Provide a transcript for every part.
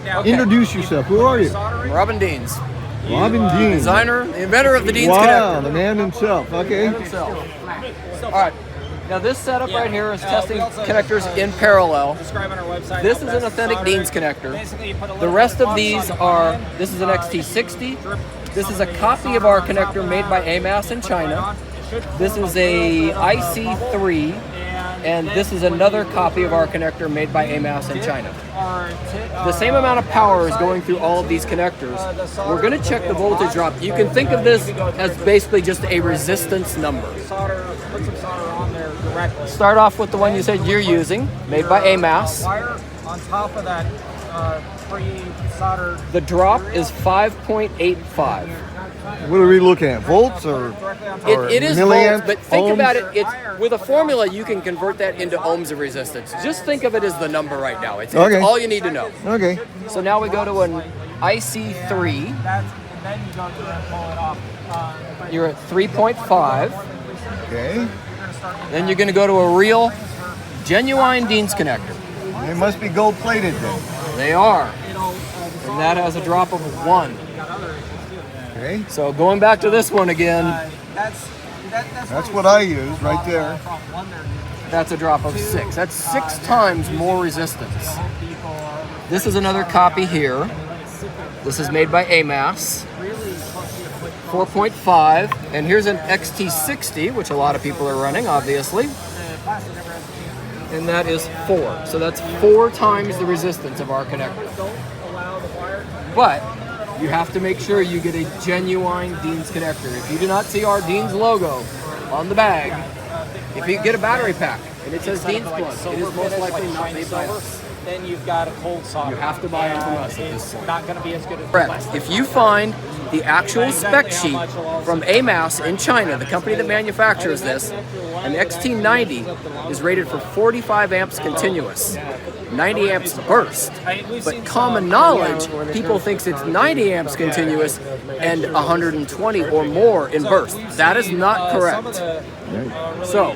Okay. Introduce yourself. Who are you? Robin Deans. Robin Deans. Designer, the inventor of the Deans Wow, connector. the man himself. Okay. All right. Now this setup right here is testing connectors in parallel. This is an authentic Deans connector. The rest of these are, this is an XT60. This is a copy of our connector made by AMAS in China. This is a IC3. And this is another copy of our connector made by AMAS in China. The same amount of power is going through all of these connectors. We're going to check the voltage drop. You can think of this as basically just a resistance number. Start off with the one you said you're using, made by AMAS. On top of that pre-soldered. The drop is 5.85. What are we looking at? Volts or It is milliamps, volts, but think ohms? about it. It's with a formula you can convert that into ohms of resistance. Just think of it as the number right now. It's all you need to know. Okay. So now we go to an IC3. And then you go through and pull it off. You're at 3.5. Okay. Then you're going to go to a real, genuine Deans connector. They must be gold plated then. They are. And that has a drop of 1. Okay. So going back to this one again, That's what I use right there. that's a drop of 6. That's 6 times more resistance. This is another copy here. This is made by AMAS. 4.5. And here's an XT60, which a lot of people are running, obviously. And that is 4. So that's 4 times the resistance of our connector. But you have to make sure you get a genuine Deans connector. If you do not see our Deans logo on the bag, if you get a battery pack and it says Deans plug, it is most likely not made by us. Then you've got a cold solder. You have to buy it from us at this point. Not going to be as good as Correct. If you find the actual spec sheet from AMAS in China, the company that manufactures this, an XT90 is rated for 45 amps continuous, 90 amps burst. But common knowledge, people thinks it's 90 amps continuous and 120 or more in burst. That is not correct. So,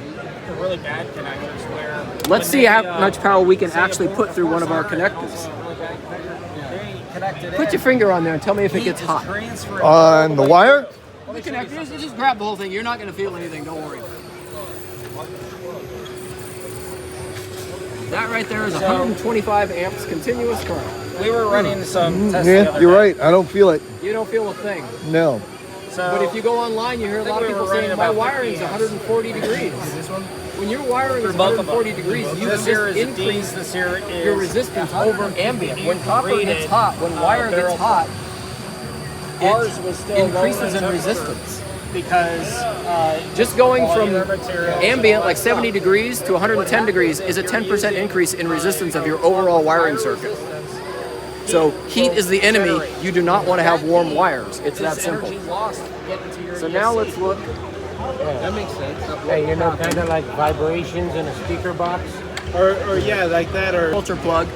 really bad connectors where let's see how much power we can actually put through one of our connectors. Put your finger on there and tell me if it gets hot. On the wire? The connectors, just grab the whole thing. You're not going to feel anything, don't worry. That right there is 125 amps continuous current. we were running some tests. Yeah, you're right. I don't feel it. You don't feel a thing. No. So, But if you go online, you hear a lot of people saying, my wiring's 140 degrees. When your wiring is 140 degrees, you this here just is increase Deans, this here is your resistance over ambient. When copper gets hot, when wire gets hot, ours was still it increases in lower resistance. because Just going from polymer materials ambient, like 70 degrees, to 110 degrees is a 10% increase in resistance of your overall wiring circuit. So heat is the enemy. You do not want to have warm wires. It's that simple. So now let's look. that makes sense. Hey, you know, kind of like vibrations in a speaker box. Or yeah, like that, or Filter plug.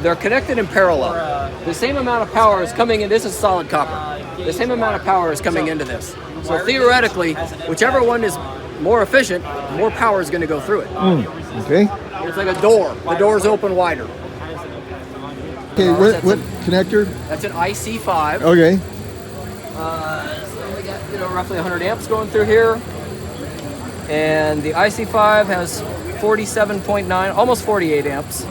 They're connected in parallel. The same amount of power is coming in. This is solid copper. The same amount of power is coming into this. So theoretically, whichever one is more efficient, more power is going to go through it. Okay. It's like a door. The doors open wider. Okay, what connector? That's an IC5. Okay. So we got, roughly 100 amps going through here. And the IC5 has 47.9, almost 48 amps.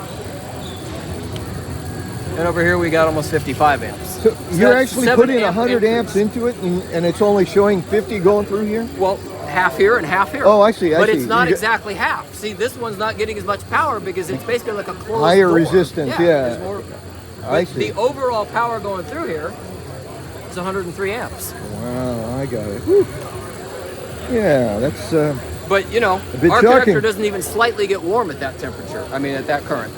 And over here we got almost 55 amps. So you're that's actually 7 putting amp 100 increase. amps into it, and it's only showing 50 going through here? Well, half here and half here. Oh, I see, I But see. it's not You get- exactly half. See, this one's not getting as much power because it's basically like a closed Higher door. resistance, yeah. there's more- I but see. the overall power going through here is 103 amps. Wow, I got it. Whew. Yeah, that's But, bit our shocking. connector doesn't even slightly get warm at that temperature. I mean, at that current.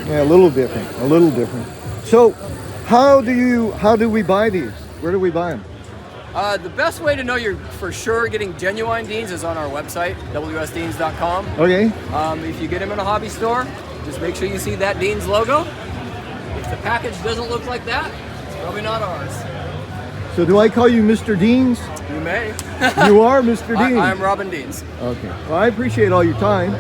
yeah, a little different. A little different. So, how do we buy these? Where do we buy them? The best way to know you're for sure getting genuine Deans is on our website, wsdeans.com. Okay. If you get them in a hobby store, just make sure you see that Deans logo. If the package doesn't look like that, it's probably not ours. So do I call you Mr. Deans? You may. You are Mr. Deans. I'm Robin Deans. Okay. Well, I appreciate all your time.